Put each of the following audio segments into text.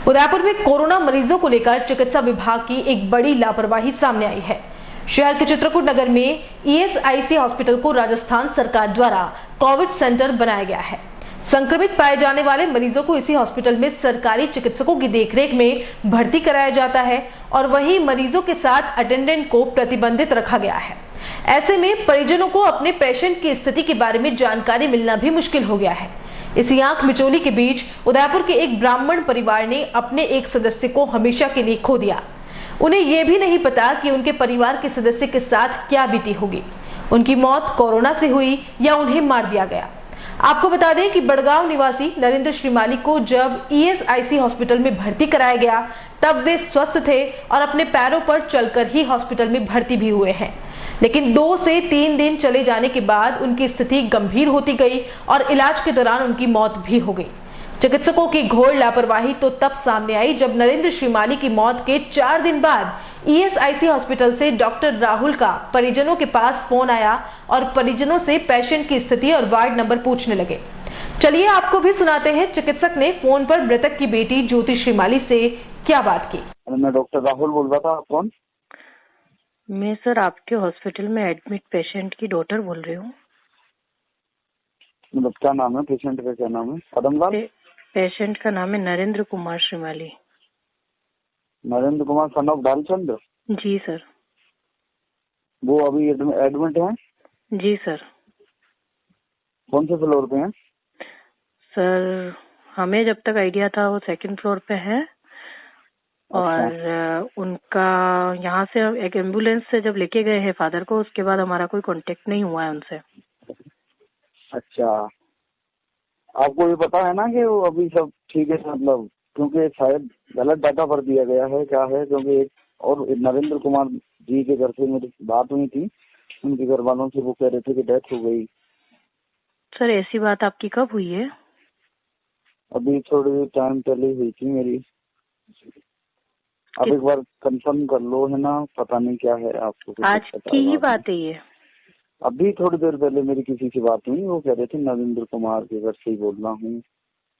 उदयपुर में कोरोना मरीजों को लेकर चिकित्सा विभाग की एक बड़ी लापरवाही सामने आई है। शहर के चित्रकूट नगर में ईएसआईसी हॉस्पिटल को राजस्थान सरकार द्वारा कोविड सेंटर बनाया गया है। संक्रमित पाए जाने वाले मरीजों को इसी हॉस्पिटल में सरकारी चिकित्सकों की देखरेख में भर्ती कराया जाता है और वहीं मरीजों के साथ अटेंडेंट को प्रतिबंधित रखा गया है। ऐसे में परिजनों को अपने पेशेंट की स्थिति के बारे में जानकारी मिलना भी मुश्किल हो गया है। इसी आंख मिचोली के बीच उदयपुर के एक ब्राह्मण परिवार ने अपने एक सदस्य को हमेशा के लिए खो दिया। उन्हें यह भी नहीं पता कि उनके परिवार के सदस्य के साथ क्या बीती होगी। उनकी मौत कोरोना से हुई या उन्हें मार दिया गया। आपको बता दें कि बड़गांव निवासी नरेंद्र श्रीमाली को जब ईएसआईसी हॉस्पिटल में भर्ती कराया गया तब वे स्वस्थ थे और अपने पैरों पर चलकर ही हॉस्पिटल में भर्ती भी हुए हैं, लेकिन 2 से 3 दिन चले जाने के बाद उनकी स्थिति गंभीर होती गई और इलाज के दौरान उनकी मौत भी हो गई। चिकित्सकों की घोर लापरवाही तो तब सामने आई जब नरेंद्र श्रीमाली की मौत के 4 दिन बाद ईएसआईसी हॉस्पिटल से डॉक्टर राहुल का परिजनों के पास फोन आया और परिजनों से पेशेंट की स्थिति और वार्ड नंबर पूछने लगे। चलिए आपको भी सुनाते हैं चिकित्सक ने फोन पर मृतक की बेटी ज्योति श्रीमाली से क्या बात की। मैं डॉक्टर राहुल बोल रहा था। आप कौन? मैं सर आपके हॉस्पिटल में एडमिट पेशेंट की डॉटर बोल रही हूँ। मतलब क्या नाम है पेशेंट का? क्या नाम है? पदमलाल? पेशेंट का नाम है नरेंद्र कुमार श्रीमाली। Narendra Kumar son of Dalchand? जी सर। वो अभी एडमिट है? जी सर। कौन से फ्लोर पे हैं? सर हमें जब तक आइडिया था वो 2nd फ्लोर पे है। और उनका यहाँ से एक एम्बुलेंस से जब लेके गए हैं फादर को, उसके बाद हमारा कोई कांटेक्ट नहीं हुआ है उनसे। अच्छा, आपको ये पता है ना कि वो अभी सब ठीक है? मतलब क्योंकि शायद गलत डाटा भर दिया गया है, क्या है? क्योंकि एक और नरेंद्र कुमार जी के घर से मेरी बात हुई थी, उनके घर वालों से वो कह रहे थे कि डेथ हो गई। सर ऐसी बात आपकी कब हुई है? अभी थोड़ी टाइम पहले हुई थी मेरी। अब एक बार कंफर्म कर लो, है ना? पता नहीं क्या है आपको। आज की ही बात है ये? अभी थोड़ी देर पहले मेरी किसी से बात हुई, वो कह रहे थे नरेंद्र कुमार के घर से ही बोल रहा हूँ।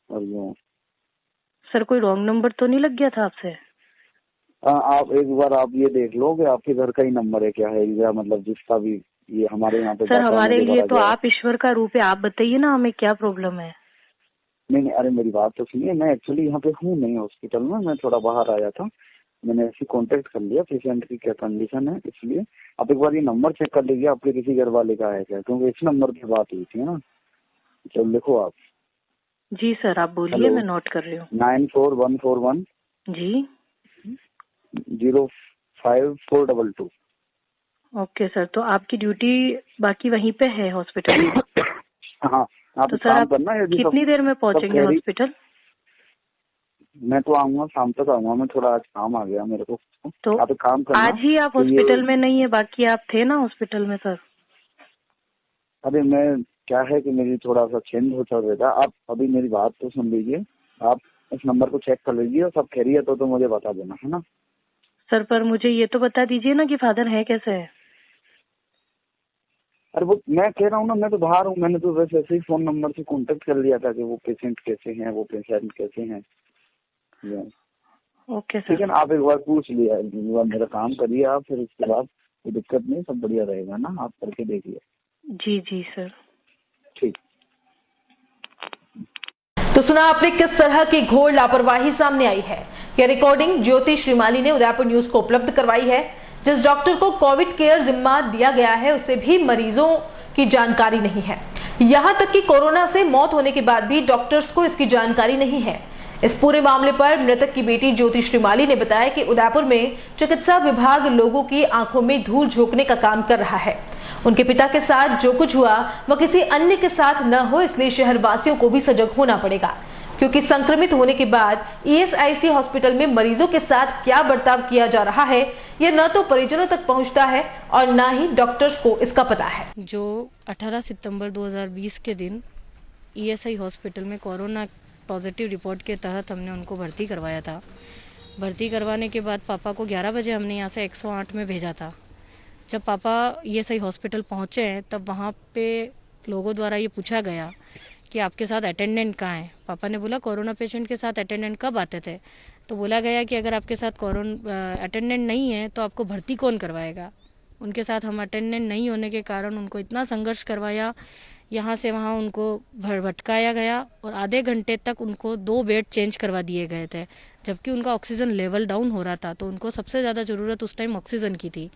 और यूँ सर कोई रॉन्ग नंबर तो नहीं लग गया था आपसे? आप एक बार आप ये देख लो कि आपके घर का ही नंबर है क्या है, या मतलब जिसका भी ये हमारे यहाँ पे। सर हमारे लिए तो आप ईश्वर का रूप है, आप बताइए ना हमें क्या प्रॉब्लम है। नहीं, अरे मेरी बात तो सुनिए। मैं एक्चुअली यहाँ पे हूँ नहीं हॉस्पिटल में, मैं थोड़ा बाहर आया था। मैंने ऐसे कांटेक्ट कर लिया पेशेंट की क्या कंडीशन है, इसलिए आप एक बार ये नंबर चेक कर लीजिए आपके किसी घर वाले का है क्या, क्योंकि इस नंबर की बात हुई थी ना। चलो लिखो आप। जी सर आप बोलिए, मैं नोट कर रही हूँ। 94141 जी 05422। ओके सर, तो आपकी ड्यूटी बाकी वहीं पे है हॉस्पिटल में? हाँ, आप तो सर आप कितनी देर में पहुंचेंगे हॉस्पिटल? मैं तो आऊंगा, शाम तक आऊंगा मैं। थोड़ा आज काम आ गया मेरे को। तो आप एक काम करना, आज ही आप हॉस्पिटल में नहीं है, बाकी आप थे ना हॉस्पिटल में सर? अरे मैं क्या है कि मेरी थोड़ा सा चेंज होता रहता। आप अभी मेरी बात तो सुन लीजिए। आप इस नंबर को चेक कर लीजिए और सब खैरियत हो तो मुझे बता देना, है ना? सर पर मुझे ये तो बता दीजिए ना कि फादर है कैसे है? अरे वो मैं कह रहा हूँ ना, मैं तो बाहर हूँ। मैंने तो वैसे ऐसे ही फोन नंबर से कांटेक्ट कर लिया था कि वो पेशेंट कैसे हैं, वो पेशेंट कैसे हैं। ओके सर, ठीक है ना? आप एक बार पूछ लिया, एक बार मेरा काम करिए आप, फिर उसके बाद कोई दिक्कत नहीं, सब बढ़िया रहेगा ना। आप करके देखिए। जी जी सर। ठीक। तो सुना आपने किस तरह की घोर लापरवाही सामने आई है। यह रिकॉर्डिंग ज्योति श्रीमाली ने उदयपुर न्यूज को उपलब्ध करवाई है। जिस डॉक्टर को कोविड केयर जिम्मा दिया गया है उसे भी मरीजों की जानकारी नहीं है। यहां तक कि कोरोना से मौत होने के बाद भी डॉक्टर्स को इसकी जानकारी नहीं है। इस पूरे मामले पर मृतक की बेटी ज्योति श्रीमाली ने बताया कि उदयपुर में चिकित्सा विभाग लोगों की आंखों में धूल झोंकने का काम कर रहा है। उनके पिता के साथ जो कुछ हुआ वह किसी अन्य के साथ न हो, इसलिए शहरवासियों को भी सजग होना पड़ेगा, क्योंकि संक्रमित होने के बाद ईएसआईसी हॉस्पिटल में मरीजों के साथ क्या बर्ताव किया जा रहा है यह न तो परिजनों तक पहुंचता है और न ही डॉक्टर्स को इसका पता है। जो 18 सितंबर 2020 के दिन ईएसआई हॉस्पिटल में कोरोना पॉजिटिव रिपोर्ट के तहत हमने उनको भर्ती करवाया था। भर्ती करवाने के बाद पापा को 11 बजे हमने यहाँ से 108 में भेजा था। जब पापा ईएसआई हॉस्पिटल पहुँचे हैं तब वहाँ पे लोगों द्वारा ये पूछा गया कि आपके साथ अटेंडेंट कहाँ है। पापा ने बोला कोरोना पेशेंट के साथ अटेंडेंट कब आते थे, तो बोला गया कि अगर आपके साथ अटेंडेंट नहीं है तो आपको भर्ती कौन करवाएगा। उनके साथ हम अटेंडेंट नहीं होने के कारण उनको इतना संघर्ष करवाया, यहाँ से वहाँ उनको भटकाया गया और आधे घंटे तक उनको 2 बेड चेंज करवा दिए गए थे, जबकि उनका ऑक्सीजन लेवल डाउन हो रहा था। तो उनको सबसे ज़्यादा ज़रूरत उस टाइम ऑक्सीजन की थी।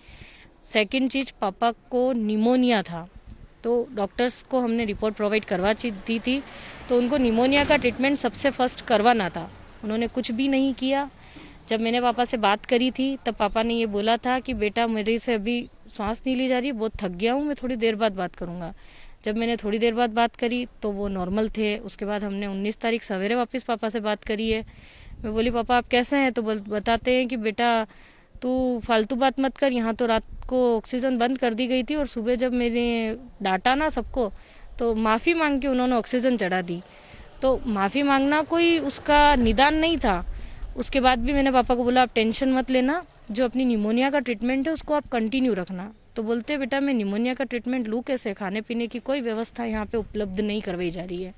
सेकंड चीज़, पापा को निमोनिया था, तो डॉक्टर्स को हमने रिपोर्ट प्रोवाइड करवा दी थी, तो उनको निमोनिया का ट्रीटमेंट सबसे फर्स्ट करवाना था। उन्होंने कुछ भी नहीं किया। जब मैंने पापा से बात करी थी तब पापा ने ये बोला था कि बेटा मेरे से अभी सांस नहीं ली जा रही, बहुत थक गया हूँ, मैं थोड़ी देर बाद बात करूँगा। जब मैंने थोड़ी देर बाद बात करी तो वो नॉर्मल थे। उसके बाद हमने 19 तारीख सवेरे वापस पापा से बात करी है। मैं बोली पापा आप कैसे हैं, तो बताते हैं कि बेटा तू फालतू बात मत कर, यहाँ तो रात को ऑक्सीजन बंद कर दी गई थी और सुबह जब मैंने डांटा ना सबको तो माफ़ी मांग के उन्होंने ऑक्सीजन चढ़ा दी। तो माफ़ी मांगना कोई उसका निदान नहीं था। उसके बाद भी मैंने पापा को बोला आप टेंशन मत लेना, जो अपनी निमोनिया का ट्रीटमेंट है उसको आप कंटिन्यू रखना। तो बोलते बेटा मैं निमोनिया का ट्रीटमेंट लूँ कैसे, खाने पीने की कोई व्यवस्था यहाँ पे उपलब्ध नहीं करवाई जा रही है।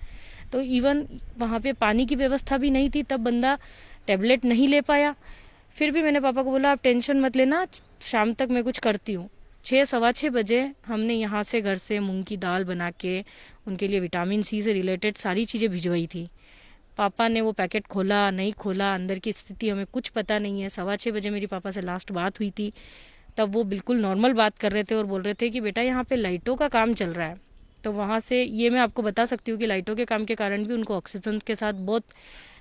तो इवन वहाँ पे पानी की व्यवस्था भी नहीं थी, तब बंदा टेबलेट नहीं ले पाया। फिर भी मैंने पापा को बोला आप टेंशन मत लेना, शाम तक मैं कुछ करती हूँ। 6-6:15 बजे हमने यहाँ से घर से मूंग की दाल बना के उनके लिए विटामिन सी से रिलेटेड सारी चीज़ें भिजवाई थी। पापा ने वो पैकेट खोला नहीं खोला, अंदर की स्थिति हमें कुछ पता नहीं है। 6:15 बजे मेरी पापा से लास्ट बात हुई थी, तब वो बिल्कुल नॉर्मल बात कर रहे थे और बोल रहे थे कि बेटा यहाँ पे लाइटों का काम चल रहा है। तो वहाँ से ये मैं आपको बता सकती हूँ कि लाइटों के काम के कारण भी उनको ऑक्सीजन के साथ बहुत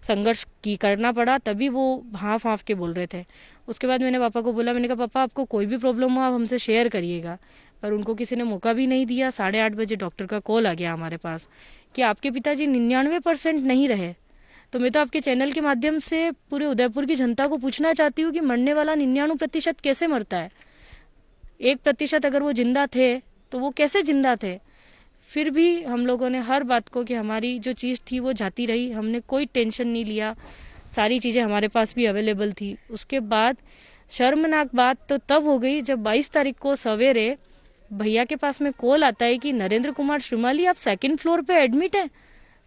संघर्ष करना पड़ा, तभी वो हाँफ हाँफ के बोल रहे थे। उसके बाद मैंने पापा को बोला, मैंने कहा पापा आपको कोई भी प्रॉब्लम हो आप हमसे शेयर करिएगा, पर उनको किसी ने मौका भी नहीं दिया। 8:30 बजे डॉक्टर का कॉल आ गया हमारे पास कि आपके पिताजी 99% नहीं रहे। तो मैं तो आपके चैनल के माध्यम से पूरे उदयपुर की जनता को पूछना चाहती हूँ कि मरने वाला 99% कैसे मरता है। 1% अगर वो जिंदा थे तो वो कैसे जिंदा थे। फिर भी हम लोगों ने हर बात को कि हमारी जो चीज़ थी वो जाती रही, हमने कोई टेंशन नहीं लिया, सारी चीज़ें हमारे पास भी अवेलेबल थी। उसके बाद शर्मनाक बात तो तब हो गई जब 22 तारीख को सवेरे भैया के पास में कॉल आता है कि नरेंद्र कुमार श्रीमाली आप 2nd फ्लोर पे एडमिट हैं।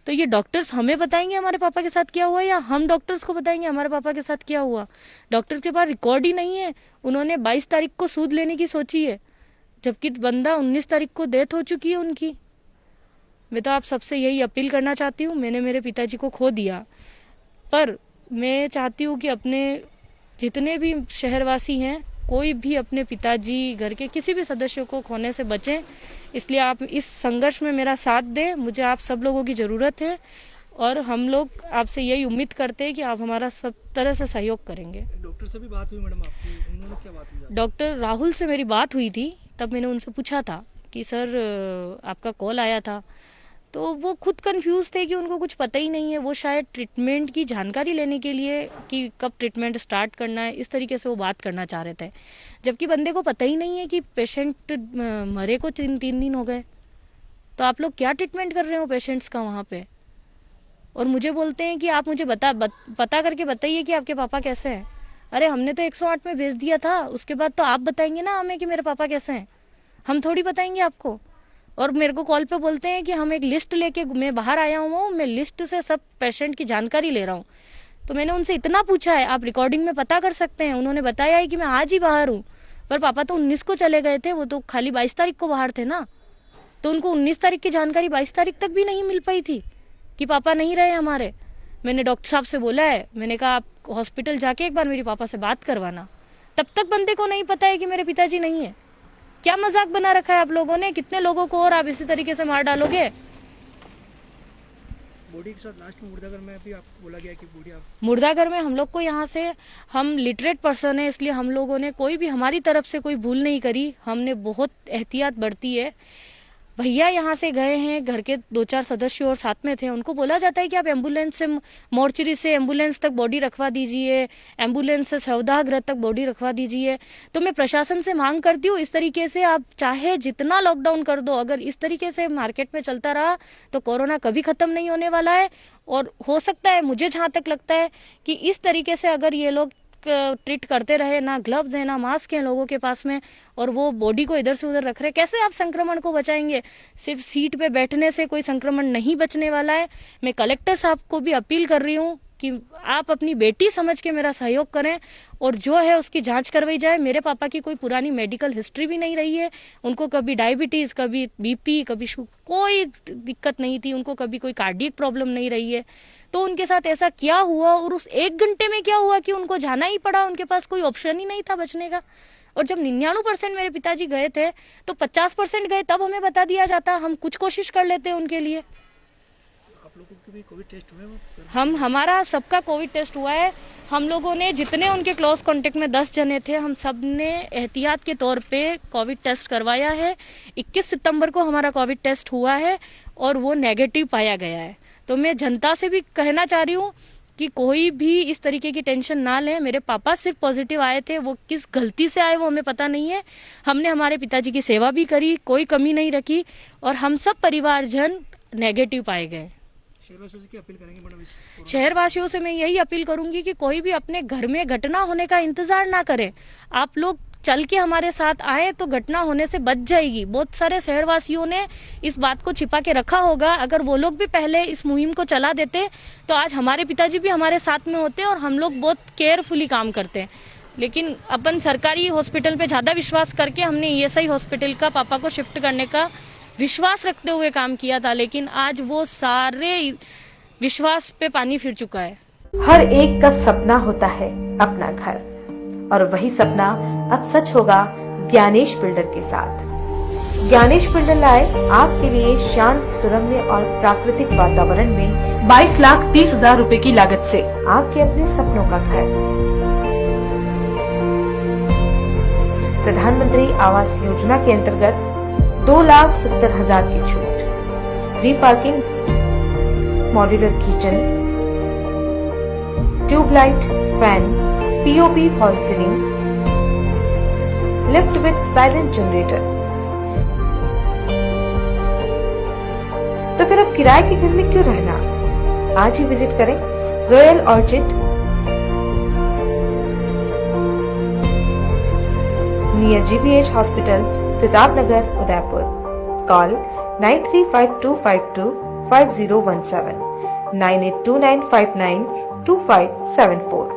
तो ये डॉक्टर्स हमें बताएंगे हमारे पापा के साथ क्या हुआ या हम डॉक्टर्स को बताएंगे हमारे पापा के साथ क्या हुआ। डॉक्टर्स के पास रिकॉर्ड ही नहीं है। उन्होंने 22 तारीख को सूद लेने की सोची है, जबकि बंदा 19 तारीख को डेथ हो चुकी है उनकी। मैं तो आप सबसे यही अपील करना चाहती हूँ, मैंने मेरे पिताजी को खो दिया, पर मैं चाहती हूँ कि अपने जितने भी शहरवासी हैं कोई भी अपने पिताजी घर के किसी भी सदस्य को खोने से बचें। इसलिए आप इस संघर्ष में मेरा साथ दें, मुझे आप सब लोगों की ज़रूरत है और हम लोग आपसे यही उम्मीद करते हैं कि आप हमारा सब तरह से सहयोग करेंगे। डॉक्टर से भी बात हुई मैडम आपकी, उन्होंने क्या बात हुई? डॉक्टर राहुल से मेरी बात हुई थी, तब मैंने उनसे पूछा था कि सर आपका कॉल आया था, तो वो खुद कंफ्यूज थे कि उनको कुछ पता ही नहीं है। वो शायद ट्रीटमेंट की जानकारी लेने के लिए कि कब ट्रीटमेंट स्टार्ट करना है इस तरीके से वो बात करना चाह रहे थे, जबकि बंदे को पता ही नहीं है कि पेशेंट मरे को 3 दिन हो गए। तो आप लोग क्या ट्रीटमेंट कर रहे हो पेशेंट्स का वहाँ पे। और मुझे बोलते हैं कि आप मुझे पता करके बताइए कि आपके पापा कैसे हैं। अरे हमने तो 108 में भेज दिया था, उसके बाद तो आप बताएंगे ना हमें कि मेरे पापा कैसे हैं, हम थोड़ी बताएंगे आपको। और मेरे को कॉल पे बोलते हैं कि हम एक लिस्ट लेके, मैं बाहर आया हूँ, मैं लिस्ट से सब पेशेंट की जानकारी ले रहा हूँ। तो मैंने उनसे इतना पूछा है, आप रिकॉर्डिंग में पता कर सकते हैं। उन्होंने बताया है कि मैं आज ही बाहर हूँ, पर पापा तो 19 को चले गए थे, वो तो खाली 22 तारीख को बाहर थे ना। तो उनको 19 तारीख की जानकारी 22 तारीख तक भी नहीं मिल पाई थी कि पापा नहीं रहे हमारे। मैंने डॉक्टर साहब से बोला है, मैंने कहा आप हॉस्पिटल जाके एक बार मेरे पापा से बात करवाना। तब तक बंदे को नहीं पता है कि मेरे पिताजी नहीं है। क्या मजाक बना रखा है आप लोगों ने, कितने लोगों को और आप इसी तरीके से मार डालोगे। बॉडी के साथ लास्ट में मुर्दाघर में भी आपको बोला गया कि बॉडी आप मुर्दाघर में हम लोग को यहाँ से, हम लिटरेट पर्सन है इसलिए हम लोगों ने कोई भी हमारी तरफ से कोई भूल नहीं करी, हमने बहुत एहतियात बरती है। भैया यहाँ से गए हैं, घर के 2-4 सदस्य और साथ में थे, उनको बोला जाता है कि आप एम्बुलेंस से, मोर्चरी से एम्बुलेंस तक बॉडी रखवा दीजिए, एम्बुलेंस से शवदाह गृह तक बॉडी रखवा दीजिए। तो मैं प्रशासन से मांग करती हूँ, इस तरीके से आप चाहे जितना लॉकडाउन कर दो, अगर इस तरीके से मार्केट में चलता रहा तो कोरोना कभी खत्म नहीं होने वाला है। और हो सकता है, मुझे जहाँ तक लगता है कि इस तरीके से अगर ये लोग ट्रीट करते रहे, ना ग्लव्स है ना मास्क है लोगों के पास में, और वो बॉडी को इधर से उधर रख रहे, कैसे आप संक्रमण को बचाएंगे। सिर्फ सीट पे बैठने से कोई संक्रमण नहीं बचने वाला है। मैं कलेक्टर साहब को भी अपील कर रही हूँ कि आप अपनी बेटी समझ के मेरा सहयोग करें और जो है उसकी जांच करवाई जाए। मेरे पापा की कोई पुरानी मेडिकल हिस्ट्री भी नहीं रही है, उनको कभी डायबिटीज, कभी बीपी, कभी कोई दिक्कत नहीं थी, उनको कभी कोई कार्डियक प्रॉब्लम नहीं रही है। तो उनके साथ ऐसा क्या हुआ और उस 1 घंटे में क्या हुआ कि उनको जाना ही पड़ा, उनके पास कोई ऑप्शन ही नहीं था बचने का। और जब 99% मेरे पिताजी गए थे तो 50% गए, तब हमें बता दिया जाता, हम कुछ कोशिश कर लेते उनके लिए। आप लोगों के भी कोविड टेस्ट हुए वो? हमारा सबका कोविड टेस्ट हुआ है। हम लोगों ने जितने उनके क्लोज कांटेक्ट में 10 जने थे, हम सब ने एहतियात के तौर पे कोविड टेस्ट करवाया है। 21 सितंबर को हमारा कोविड टेस्ट हुआ है और वो नेगेटिव पाया गया है। तो मैं जनता से भी कहना चाह रही हूँ कि कोई भी इस तरीके की टेंशन ना ले। मेरे पापा सिर्फ पॉजिटिव आए थे, वो किस गलती से आए वो हमें पता नहीं है। हमने हमारे पिताजी की सेवा भी करी, कोई कमी नहीं रखी और हम सब परिवारजन नेगेटिव पाए गए। शहरवासियों से क्या अपील करेंगे मैडम? शहरवासियों से मैं यही अपील करूंगी कि कोई भी अपने घर में घटना होने का इंतजार ना करे। आप लोग चल के हमारे साथ आए तो घटना होने से बच जाएगी। बहुत सारे शहरवासियों ने इस बात को छिपा के रखा होगा। अगर वो लोग भी पहले इस मुहिम को चला देते तो आज हमारे पिताजी भी हमारे साथ में होते और हम लोग बहुत केयरफुली काम करते हैं। लेकिन अपन सरकारी हॉस्पिटल पे ज्यादा विश्वास करके हमने ईएसआई हॉस्पिटल का पापा को शिफ्ट करने का विश्वास रखते हुए काम किया था, लेकिन आज वो सारे विश्वास पे पानी फिर चुका है। हर एक का सपना होता है अपना घर, और वही सपना अब सच होगा ज्ञानेश बिल्डर के साथ। ज्ञानेश बिल्डर लाए आपके लिए शांत, सुरम्य और प्राकृतिक वातावरण में 22,30,000 रुपए की लागत से आपके अपने सपनों का घर। प्रधानमंत्री आवास योजना के अंतर्गत 2,70,000 की छूट, free parking, modular kitchen, tubelight, fan, POP false ceiling, lift with silent generator. तो फिर अब किराए के घर में क्यों रहना? आज ही विजिट करें royal orchid, near GBH hospital, Pratapnagar, Udaipur. Call 9352525017, 9829592574।